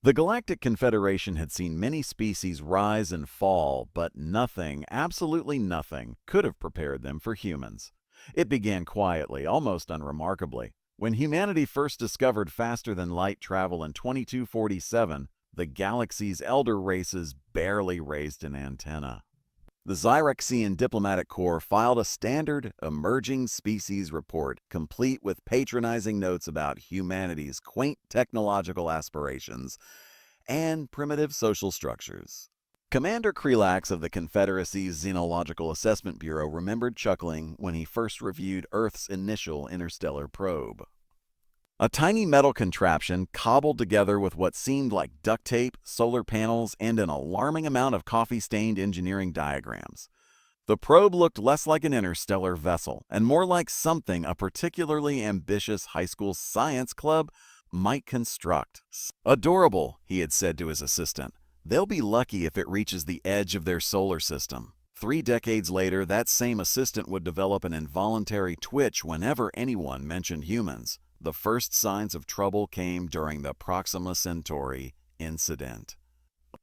The Galactic Confederation had seen many species rise and fall, but nothing, absolutely nothing, could have prepared them for humans. It began quietly, almost unremarkably. When humanity first discovered faster-than-light travel in 2247, the galaxy's elder races barely raised an antenna. The Zyrexian Diplomatic Corps filed a standard emerging species report, complete with patronizing notes about humanity's quaint technological aspirations and primitive social structures. Commander Krelax of the Confederacy's Xenological Assessment Bureau remembered chuckling when he first reviewed Earth's initial interstellar probe. A tiny metal contraption cobbled together with what seemed like duct tape, solar panels, and an alarming amount of coffee-stained engineering diagrams. The probe looked less like an interstellar vessel and more like something a particularly ambitious high school science club might construct. "Adorable," he had said to his assistant. "They'll be lucky if it reaches the edge of their solar system." 3 decades later, that same assistant would develop an involuntary twitch whenever anyone mentioned humans. The first signs of trouble came during the Proxima Centauri incident.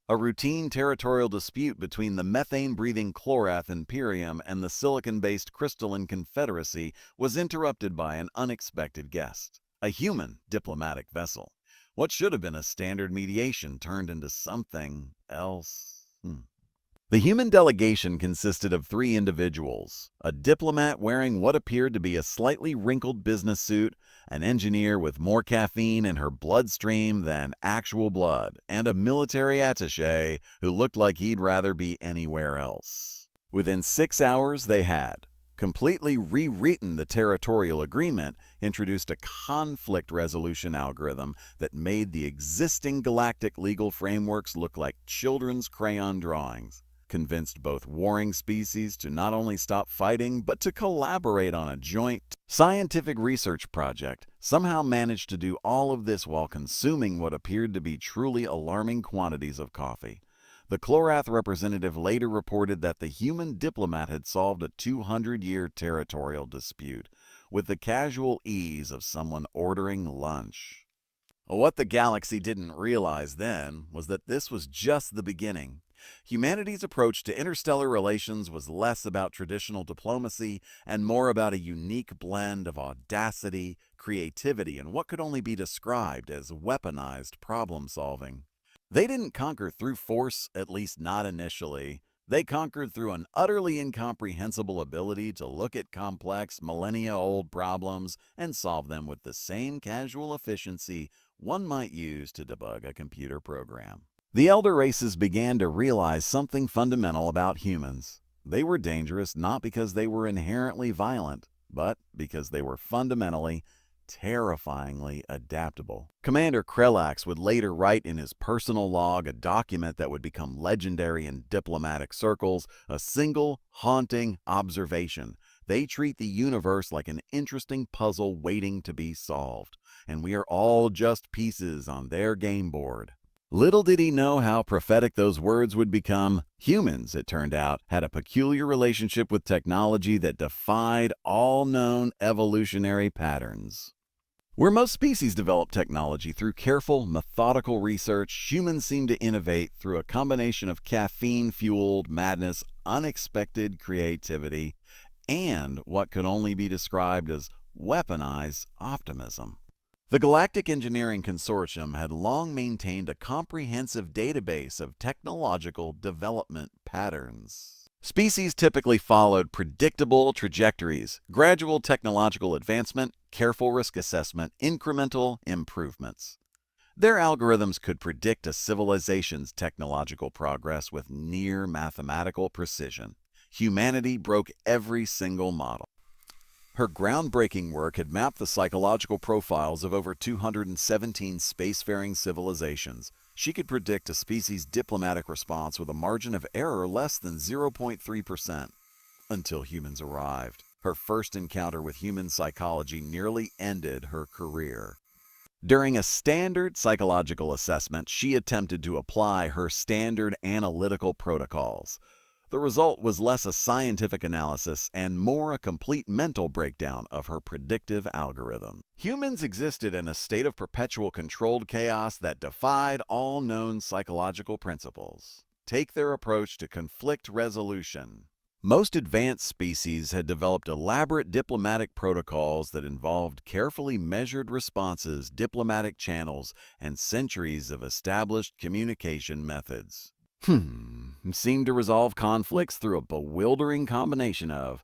A routine territorial dispute between the methane-breathing Clorath Imperium and the silicon-based Crystalline Confederacy was interrupted by an unexpected guest. A human diplomatic vessel. What should have been a standard mediation turned into something else. The human delegation consisted of 3 individuals: a diplomat wearing what appeared to be a slightly wrinkled business suit, an engineer with more caffeine in her bloodstream than actual blood, and a military attaché who looked like he'd rather be anywhere else. Within 6 hours, they had completely rewritten the territorial agreement, introduced a conflict resolution algorithm that made the existing galactic legal frameworks look like children's crayon drawings, convinced both warring species to not only stop fighting, but to collaborate on a joint scientific research project, somehow managed to do all of this while consuming what appeared to be truly alarming quantities of coffee. The Clorath representative later reported that the human diplomat had solved a 200-year territorial dispute with the casual ease of someone ordering lunch. What the galaxy didn't realize then was that this was just the beginning. Humanity's approach to interstellar relations was less about traditional diplomacy and more about a unique blend of audacity, creativity, and what could only be described as weaponized problem-solving. They didn't conquer through force, at least not initially. They conquered through an utterly incomprehensible ability to look at complex, millennia-old problems and solve them with the same casual efficiency one might use to debug a computer program. The elder races began to realize something fundamental about humans. They were dangerous not because they were inherently violent, but because they were fundamentally, terrifyingly adaptable. Commander Krelax would later write in his personal log a document that would become legendary in diplomatic circles, a single, haunting observation. They treat the universe like an interesting puzzle waiting to be solved, and we are all just pieces on their game board. Little did he know how prophetic those words would become. Humans, it turned out, had a peculiar relationship with technology that defied all known evolutionary patterns. Where most species develop technology through careful, methodical research, humans seem to innovate through a combination of caffeine-fueled madness, unexpected creativity, and what could only be described as weaponized optimism. The Galactic Engineering Consortium had long maintained a comprehensive database of technological development patterns. Species typically followed predictable trajectories: gradual technological advancement, careful risk assessment, incremental improvements. Their algorithms could predict a civilization's technological progress with near mathematical precision. Humanity broke every single model. Her groundbreaking work had mapped the psychological profiles of over 217 spacefaring civilizations. She could predict a species' diplomatic response with a margin of error less than 0.3%. Until humans arrived. Her first encounter with human psychology nearly ended her career. During a standard psychological assessment, she attempted to apply her standard analytical protocols. The result was less a scientific analysis and more a complete mental breakdown of her predictive algorithm. Humans existed in a state of perpetual controlled chaos that defied all known psychological principles. Take their approach to conflict resolution. Most advanced species had developed elaborate diplomatic protocols that involved carefully measured responses, diplomatic channels, and centuries of established communication methods. Seemed to resolve conflicts through a bewildering combination of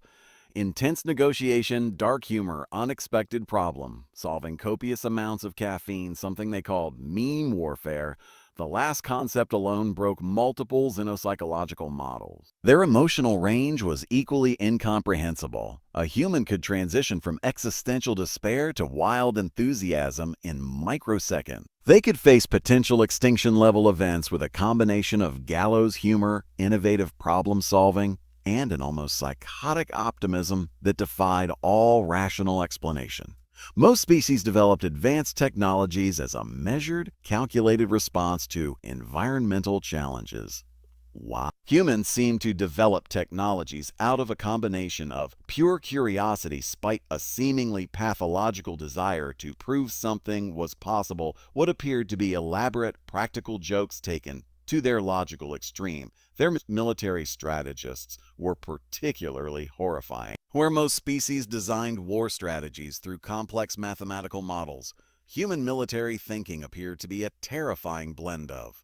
intense negotiation, dark humor, unexpected problem, solving copious amounts of caffeine, something they called meme warfare. The last concept alone broke multiple xenopsychological models. Their emotional range was equally incomprehensible. A human could transition from existential despair to wild enthusiasm in microseconds. They could face potential extinction-level events with a combination of gallows humor, innovative problem-solving, and an almost psychotic optimism that defied all rational explanation. Most species developed advanced technologies as a measured, calculated response to environmental challenges. Why? Humans seem to develop technologies out of a combination of pure curiosity spite a seemingly pathological desire to prove something was possible, what appeared to be elaborate practical jokes taken to their logical extreme. Their military strategists were particularly horrifying. Where most species designed war strategies through complex mathematical models, human military thinking appeared to be a terrifying blend of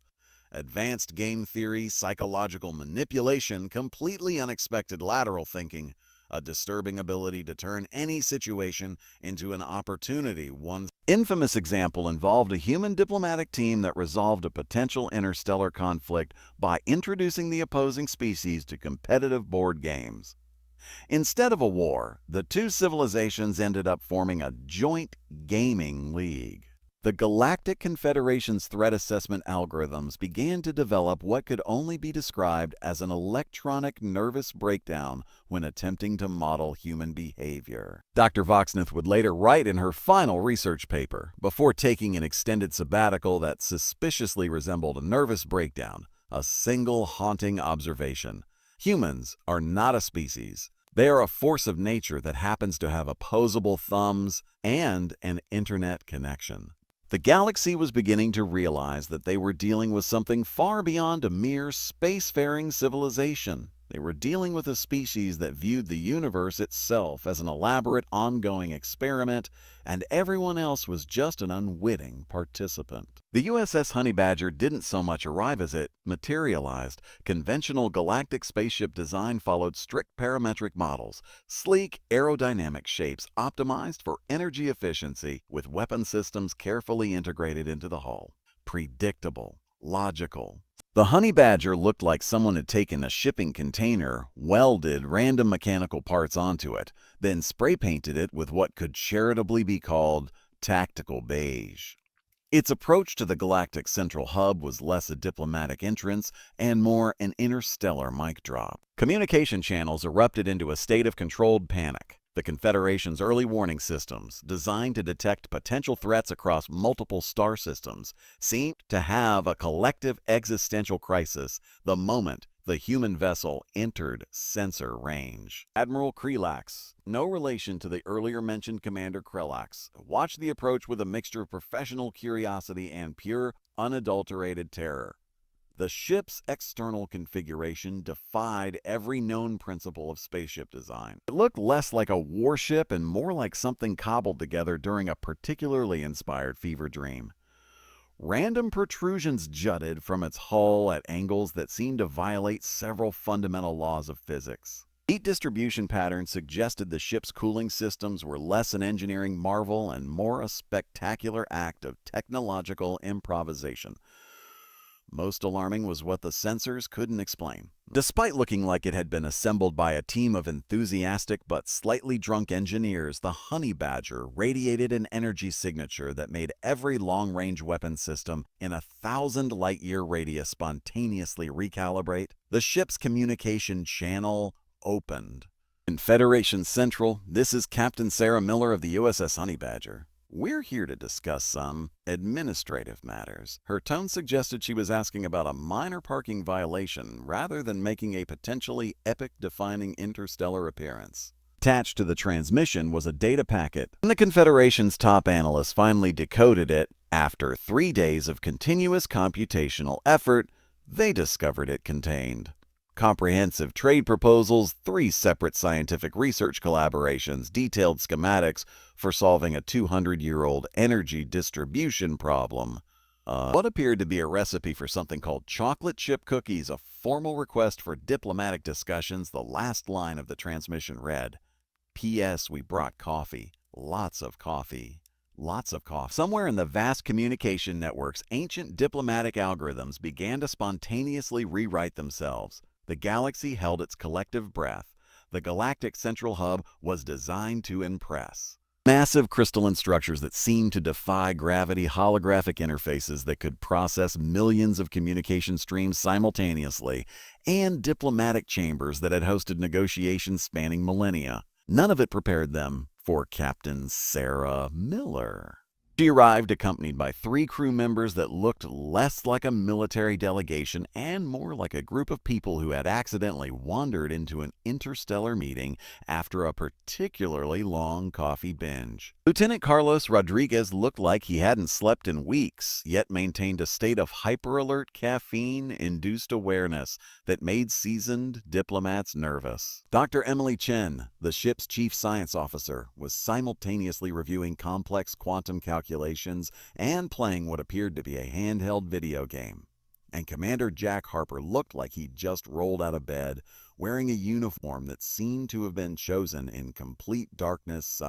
advanced game theory, psychological manipulation, completely unexpected lateral thinking, a disturbing ability to turn any situation into an opportunity. One infamous example involved a human diplomatic team that resolved a potential interstellar conflict by introducing the opposing species to competitive board games. Instead of a war, the two civilizations ended up forming a joint gaming league. The Galactic Confederation's threat assessment algorithms began to develop what could only be described as an electronic nervous breakdown when attempting to model human behavior. Dr. Voxnath would later write in her final research paper, before taking an extended sabbatical that suspiciously resembled a nervous breakdown, a single haunting observation. Humans are not a species. They are a force of nature that happens to have opposable thumbs and an internet connection. The galaxy was beginning to realize that they were dealing with something far beyond a mere spacefaring civilization. They were dealing with a species that viewed the universe itself as an elaborate, ongoing experiment, and everyone else was just an unwitting participant. The USS Honey Badger didn't so much arrive as it materialized. Conventional galactic spaceship design followed strict parametric models, sleek aerodynamic shapes optimized for energy efficiency, with weapon systems carefully integrated into the hull. Predictable, logical. The Honey Badger looked like someone had taken a shipping container, welded random mechanical parts onto it, then spray-painted it with what could charitably be called tactical beige. Its approach to the galactic central hub was less a diplomatic entrance and more an interstellar mic drop. Communication channels erupted into a state of controlled panic. The Confederation's early warning systems, designed to detect potential threats across multiple star systems, seemed to have a collective existential crisis the moment the human vessel entered sensor range. Admiral Krelax, no relation to the earlier mentioned Commander Krelax, watched the approach with a mixture of professional curiosity and pure, unadulterated terror. The ship's external configuration defied every known principle of spaceship design. It looked less like a warship and more like something cobbled together during a particularly inspired fever dream. Random protrusions jutted from its hull at angles that seemed to violate several fundamental laws of physics. Heat distribution patterns suggested the ship's cooling systems were less an engineering marvel and more a spectacular act of technological improvisation. Most alarming was what the sensors couldn't explain. Despite looking like it had been assembled by a team of enthusiastic but slightly drunk engineers, the Honey Badger radiated an energy signature that made every long-range weapon system in 1,000 light-year radius spontaneously recalibrate. The ship's communication channel opened. In Federation Central, this is Captain Sarah Miller of the USS Honey Badger. We're here to discuss some administrative matters. Her tone suggested she was asking about a minor parking violation rather than making a potentially epic-defining interstellar appearance. Attached to the transmission was a data packet, and the Confederation's top analyst finally decoded it. After 3 days of continuous computational effort, they discovered it contained comprehensive trade proposals, 3 separate scientific research collaborations, detailed schematics for solving a 200-year-old energy distribution problem. What appeared to be a recipe for something called chocolate chip cookies, a formal request for diplomatic discussions. The last line of the transmission read, P.S. We brought coffee. Lots of coffee. Lots of coffee. Somewhere in the vast communication networks, ancient diplomatic algorithms began to spontaneously rewrite themselves. The galaxy held its collective breath. The galactic central hub was designed to impress. Massive crystalline structures that seemed to defy gravity, holographic interfaces that could process millions of communication streams simultaneously, and diplomatic chambers that had hosted negotiations spanning millennia. None of it prepared them for Captain Sarah Miller. She arrived accompanied by 3 crew members that looked less like a military delegation and more like a group of people who had accidentally wandered into an interstellar meeting after a particularly long coffee binge. Lieutenant Carlos Rodriguez looked like he hadn't slept in weeks, yet maintained a state of hyper-alert caffeine-induced awareness that made seasoned diplomats nervous. Dr. Emily Chen, the ship's chief science officer, was simultaneously reviewing complex quantum calculations and playing what appeared to be a handheld video game. And Commander Jack Harper looked like he'd just rolled out of bed, wearing a uniform that seemed to have been chosen in complete darkness.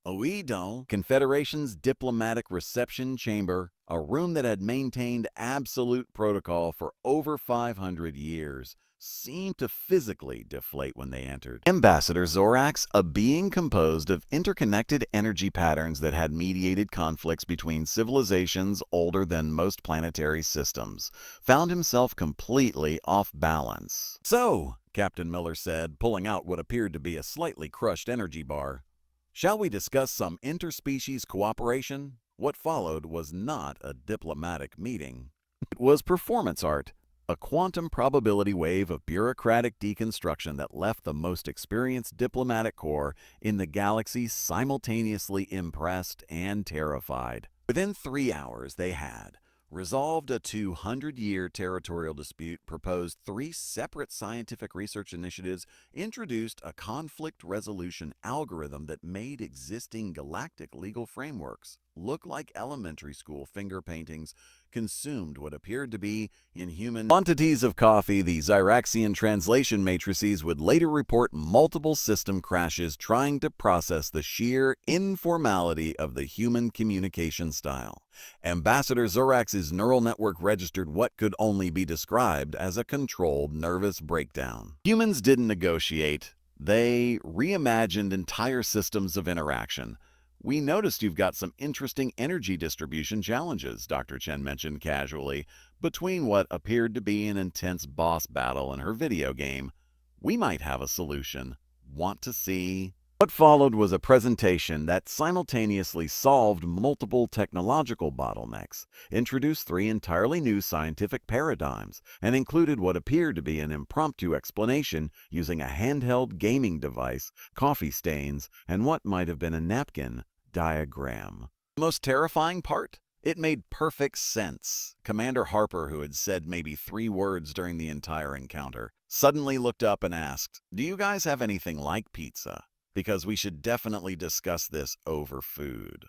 Oedo, Confederation's diplomatic reception chamber, a room that had maintained absolute protocol for over 500 years, seemed to physically deflate when they entered. Ambassador Zorax, a being composed of interconnected energy patterns that had mediated conflicts between civilizations older than most planetary systems, found himself completely off balance. "So," Captain Miller said, pulling out what appeared to be a slightly crushed energy bar, "shall we discuss some interspecies cooperation?" What followed was not a diplomatic meeting. It was performance art. A quantum probability wave of bureaucratic deconstruction that left the most experienced diplomatic corps in the galaxy simultaneously impressed and terrified. Within 3 hours, they had resolved a 200-year territorial dispute, proposed 3 separate scientific research initiatives, introduced a conflict resolution algorithm that made existing galactic legal frameworks look like elementary school finger paintings, consumed what appeared to be inhuman quantities of coffee. The Zyraxian translation matrices would later report multiple system crashes trying to process the sheer informality of the human communication style. Ambassador Zorax's neural network registered what could only be described as a controlled nervous breakdown. Humans didn't negotiate. They reimagined entire systems of interaction. "We noticed you've got some interesting energy distribution challenges," Dr. Chen mentioned casually, between what appeared to be an intense boss battle in her video game. "We might have a solution. Want to see?" What followed was a presentation that simultaneously solved multiple technological bottlenecks, introduced 3 entirely new scientific paradigms, and included what appeared to be an impromptu explanation using a handheld gaming device, coffee stains, and what might have been a napkin diagram. The most terrifying part? It made perfect sense. Commander Harper, who had said maybe 3 words during the entire encounter, suddenly looked up and asked, "Do you guys have anything like pizza? Because we should definitely discuss this over food."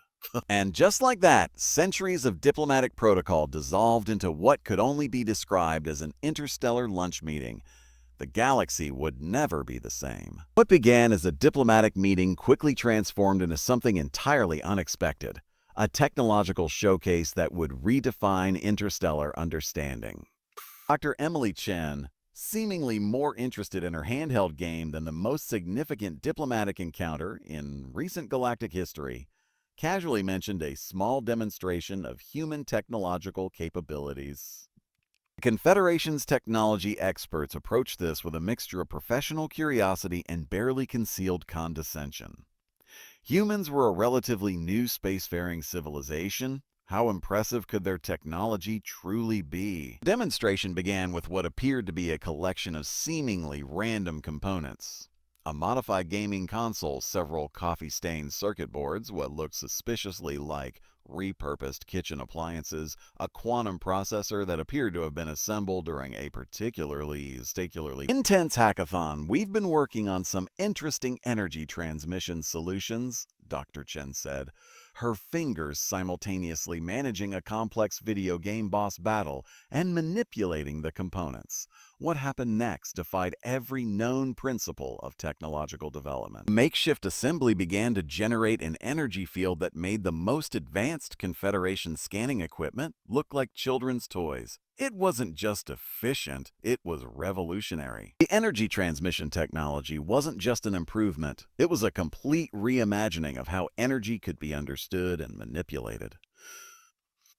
And just like that, centuries of diplomatic protocol dissolved into what could only be described as an interstellar lunch meeting. The galaxy would never be the same. What began as a diplomatic meeting quickly transformed into something entirely unexpected, a technological showcase that would redefine interstellar understanding. Dr. Emily Chen, seemingly more interested in her handheld game than the most significant diplomatic encounter in recent galactic history, casually mentioned a small demonstration of human technological capabilities. The Confederation's technology experts approached this with a mixture of professional curiosity and barely concealed condescension. Humans were a relatively new spacefaring civilization. How impressive could their technology truly be? The demonstration began with what appeared to be a collection of seemingly random components. A modified gaming console, several coffee-stained circuit boards, what looked suspiciously like repurposed kitchen appliances, a quantum processor that appeared to have been assembled during a particularly intense hackathon. We've been working on some interesting energy transmission solutions, Dr. Chen said, her fingers simultaneously managing a complex video game boss battle and manipulating the components. What happened next defied every known principle of technological development. Makeshift assembly began to generate an energy field that made the most advanced Confederation scanning equipment look like children's toys. It wasn't just efficient, it was revolutionary. The energy transmission technology wasn't just an improvement, it was a complete reimagining of how energy could be understood and manipulated.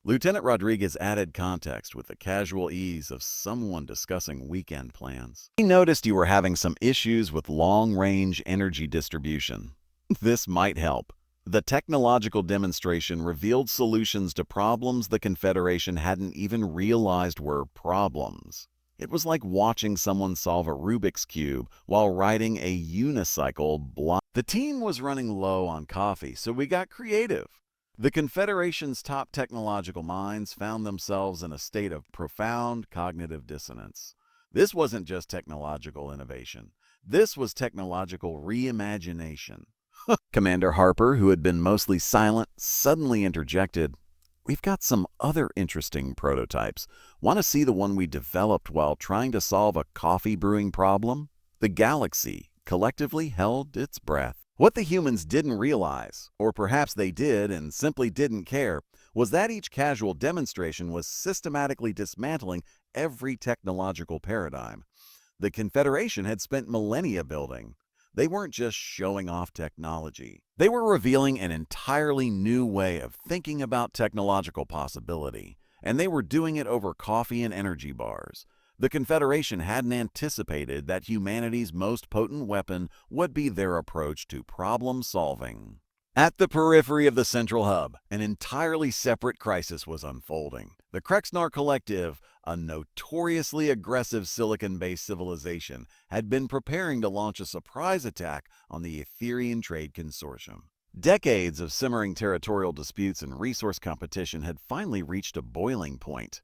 Lieutenant Rodriguez added context with the casual ease of someone discussing weekend plans. "We noticed you were having some issues with long-range energy distribution. This might help." The technological demonstration revealed solutions to problems the Confederation hadn't even realized were problems. It was like watching someone solve a Rubik's Cube while riding a unicycle blind. The team was running low on coffee, so we got creative. The Confederation's top technological minds found themselves in a state of profound cognitive dissonance. This wasn't just technological innovation. This was technological reimagination. Commander Harper, who had been mostly silent, suddenly interjected, "We've got some other interesting prototypes. Want to see the one we developed while trying to solve a coffee brewing problem?" The galaxy collectively held its breath. What the humans didn't realize, or perhaps they did and simply didn't care, was that each casual demonstration was systematically dismantling every technological paradigm the Confederation had spent millennia building. They weren't just showing off technology. They were revealing an entirely new way of thinking about technological possibility, and they were doing it over coffee and energy bars. The Confederation hadn't anticipated that humanity's most potent weapon would be their approach to problem solving. At the periphery of the central hub, an entirely separate crisis was unfolding. The Krexnar Collective, a notoriously aggressive silicon-based civilization, had been preparing to launch a surprise attack on the Etherian Trade Consortium. Decades of simmering territorial disputes and resource competition had finally reached a boiling point.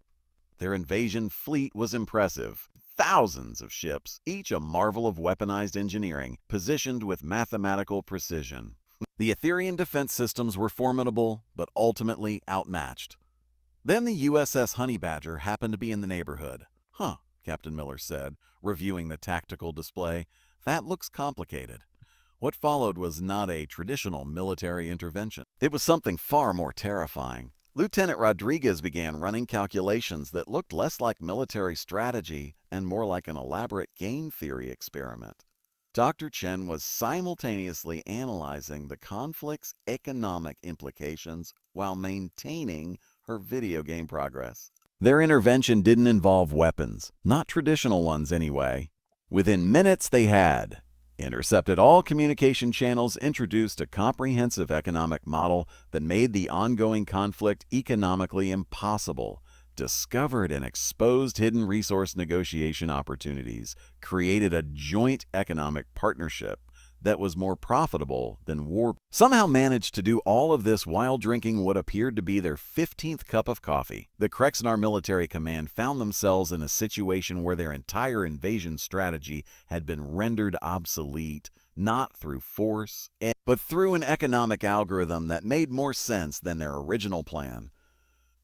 Their invasion fleet was impressive. Thousands of ships, each a marvel of weaponized engineering, positioned with mathematical precision. The Etherian defense systems were formidable, but ultimately outmatched. Then the USS Honey Badger happened to be in the neighborhood. "Huh," Captain Miller said, reviewing the tactical display. "That looks complicated." What followed was not a traditional military intervention. It was something far more terrifying. Lieutenant Rodriguez began running calculations that looked less like military strategy and more like an elaborate game theory experiment. Dr. Chen was simultaneously analyzing the conflict's economic implications while maintaining her video game progress. Their intervention didn't involve weapons, not traditional ones anyway. Within minutes they had intercepted all communication channels, introduced a comprehensive economic model that made the ongoing conflict economically impossible, discovered and exposed hidden resource negotiation opportunities, created a joint economic partnership that was more profitable than war. Somehow managed to do all of this while drinking what appeared to be their 15th cup of coffee. The Krexnar Military Command found themselves in a situation where their entire invasion strategy had been rendered obsolete, not through force, but through an economic algorithm that made more sense than their original plan.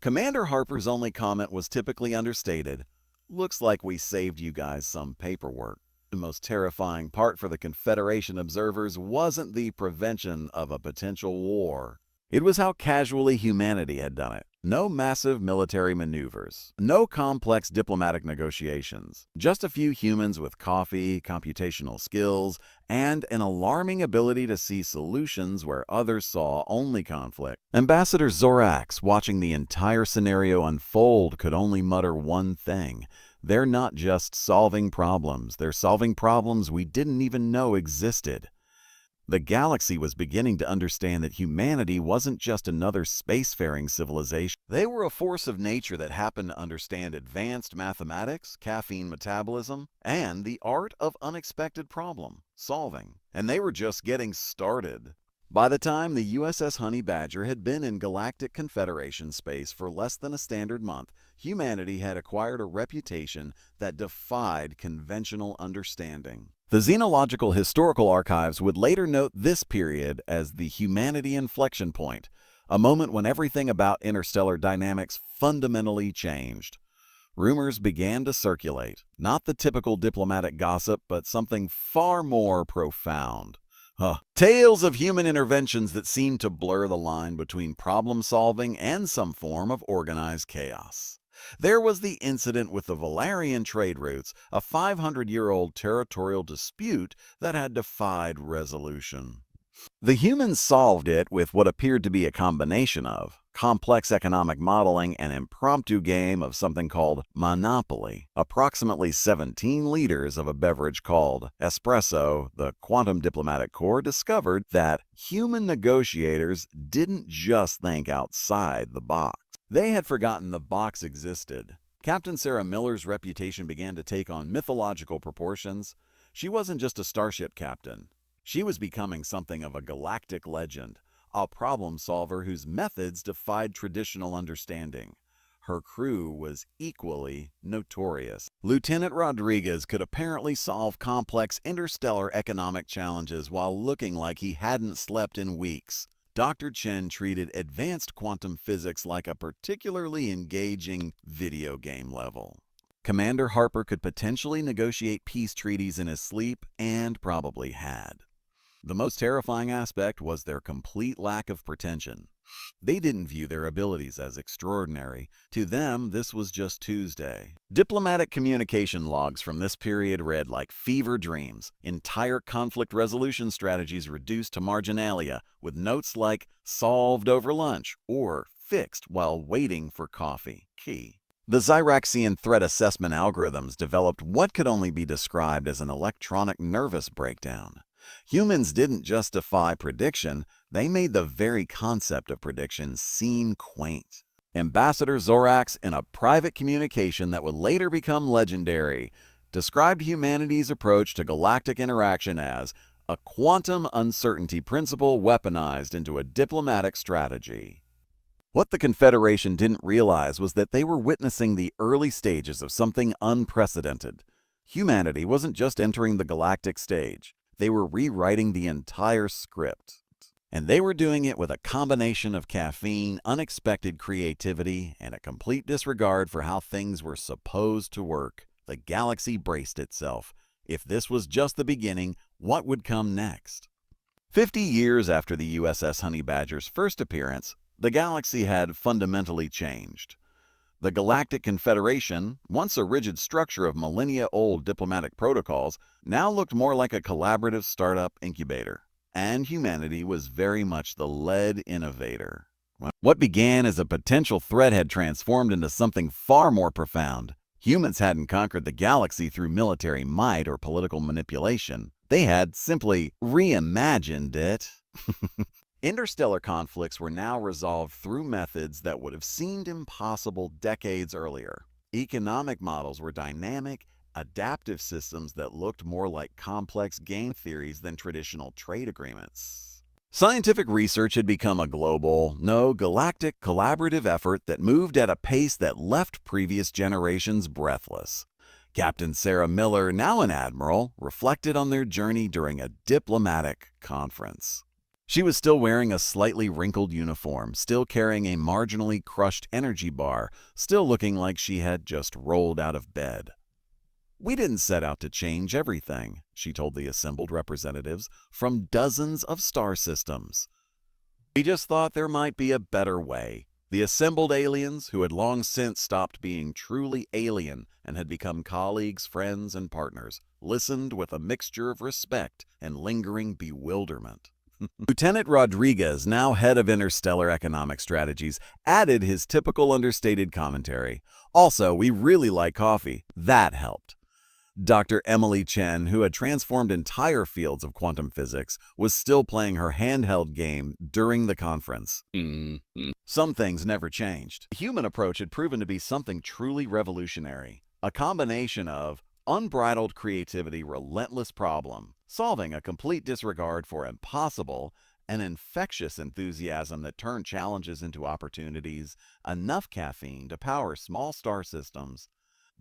Commander Harper's only comment was typically understated. "Looks like we saved you guys some paperwork." The most terrifying part for the Confederation observers wasn't the prevention of a potential war. It was how casually humanity had done it. No massive military maneuvers, no complex diplomatic negotiations, just a few humans with coffee, computational skills, and an alarming ability to see solutions where others saw only conflict. Ambassador Zorax, watching the entire scenario unfold, could only mutter one thing. They're not just solving problems, they're solving problems we didn't even know existed. The galaxy was beginning to understand that humanity wasn't just another spacefaring civilization. They were a force of nature that happened to understand advanced mathematics, caffeine metabolism, and the art of unexpected problem solving. And they were just getting started. By the time the USS Honey Badger had been in Galactic Confederation space for less than a standard month, humanity had acquired a reputation that defied conventional understanding. The Xenological Historical Archives would later note this period as the humanity inflection point, a moment when everything about interstellar dynamics fundamentally changed. Rumors began to circulate, not the typical diplomatic gossip, but something far more profound. Tales of human interventions that seemed to blur the line between problem-solving and some form of organized chaos. There was the incident with the Valarian trade routes, a 500-year-old territorial dispute that had defied resolution. The humans solved it with what appeared to be a combination of complex economic modeling and impromptu game of something called Monopoly. Approximately 17 liters of a beverage called espresso, the Quantum Diplomatic Corps discovered that human negotiators didn't just think outside the box. They had forgotten the box existed. Captain Sarah Miller's reputation began to take on mythological proportions. She wasn't just a starship captain. She was becoming something of a galactic legend, a problem solver whose methods defied traditional understanding. Her crew was equally notorious. Lieutenant Rodriguez could apparently solve complex interstellar economic challenges while looking like he hadn't slept in weeks. Dr. Chen treated advanced quantum physics like a particularly engaging video game level. Commander Harper could potentially negotiate peace treaties in his sleep, and probably had. The most terrifying aspect was their complete lack of pretension. They didn't view their abilities as extraordinary. To them, this was just Tuesday. Diplomatic communication logs from this period read like fever dreams, entire conflict resolution strategies reduced to marginalia, with notes like solved over lunch or fixed while waiting for coffee. Key. The Zyraxian threat assessment algorithms developed what could only be described as an electronic nervous breakdown. Humans didn't just defy prediction, they made the very concept of prediction seem quaint. Ambassador Zorax, in a private communication that would later become legendary, described humanity's approach to galactic interaction as a quantum uncertainty principle weaponized into a diplomatic strategy. What the Confederation didn't realize was that they were witnessing the early stages of something unprecedented. Humanity wasn't just entering the galactic stage. They were rewriting the entire script. And they were doing it with a combination of caffeine, unexpected creativity, and a complete disregard for how things were supposed to work. The galaxy braced itself. If this was just the beginning, what would come next? 50 years after the USS Honey Badger's first appearance, the galaxy had fundamentally changed. The Galactic Confederation, once a rigid structure of millennia-old diplomatic protocols, now looked more like a collaborative startup incubator. And humanity was very much the lead innovator. What began as a potential threat had transformed into something far more profound. Humans hadn't conquered the galaxy through military might or political manipulation. They had simply reimagined it. Interstellar conflicts were now resolved through methods that would have seemed impossible decades earlier. Economic models were dynamic, adaptive systems that looked more like complex game theories than traditional trade agreements. Scientific research had become a global, galactic collaborative effort that moved at a pace that left previous generations breathless. Captain Sarah Miller, now an admiral, reflected on their journey during a diplomatic conference. She was still wearing a slightly wrinkled uniform, still carrying a marginally crushed energy bar, still looking like she had just rolled out of bed. "We didn't set out to change everything," she told the assembled representatives from dozens of star systems. "We just thought there might be a better way." The assembled aliens, who had long since stopped being truly alien and had become colleagues, friends, and partners, listened with a mixture of respect and lingering bewilderment. Lieutenant Rodriguez, now head of interstellar economic strategies, added his typical understated commentary. "Also, we really like coffee." That helped. Dr. Emily Chen, who had transformed entire fields of quantum physics, was still playing her handheld game during the conference. Some things never changed. The human approach had proven to be something truly revolutionary. A combination of unbridled creativity, relentless problem, solving a complete disregard for impossible, an infectious enthusiasm that turned challenges into opportunities, enough caffeine to power small star systems.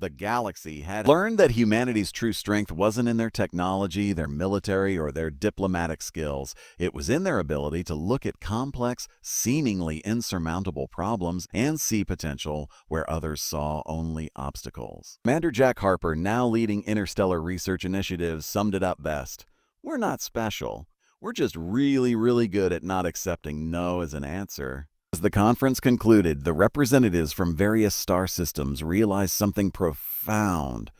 The galaxy had learned that humanity's true strength wasn't in their technology, their military, or their diplomatic skills. It was in their ability to look at complex, seemingly insurmountable problems and see potential where others saw only obstacles. Commander Jack Harper, now leading interstellar research initiatives, summed it up best. We're not special. We're just really, really good at not accepting no as an answer. As the conference concluded, the representatives from various star systems realized something profound.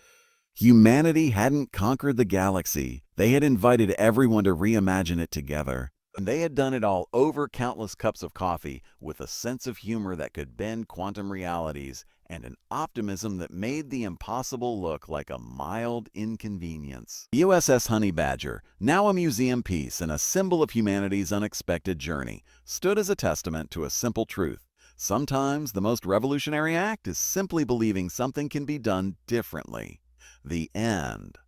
Humanity hadn't conquered the galaxy. They had invited everyone to reimagine it together. And they had done it all over countless cups of coffee with a sense of humor that could bend quantum realities and an optimism that made the impossible look like a mild inconvenience. The USS Honey Badger, now a museum piece and a symbol of humanity's unexpected journey, stood as a testament to a simple truth. Sometimes the most revolutionary act is simply believing something can be done differently. The end.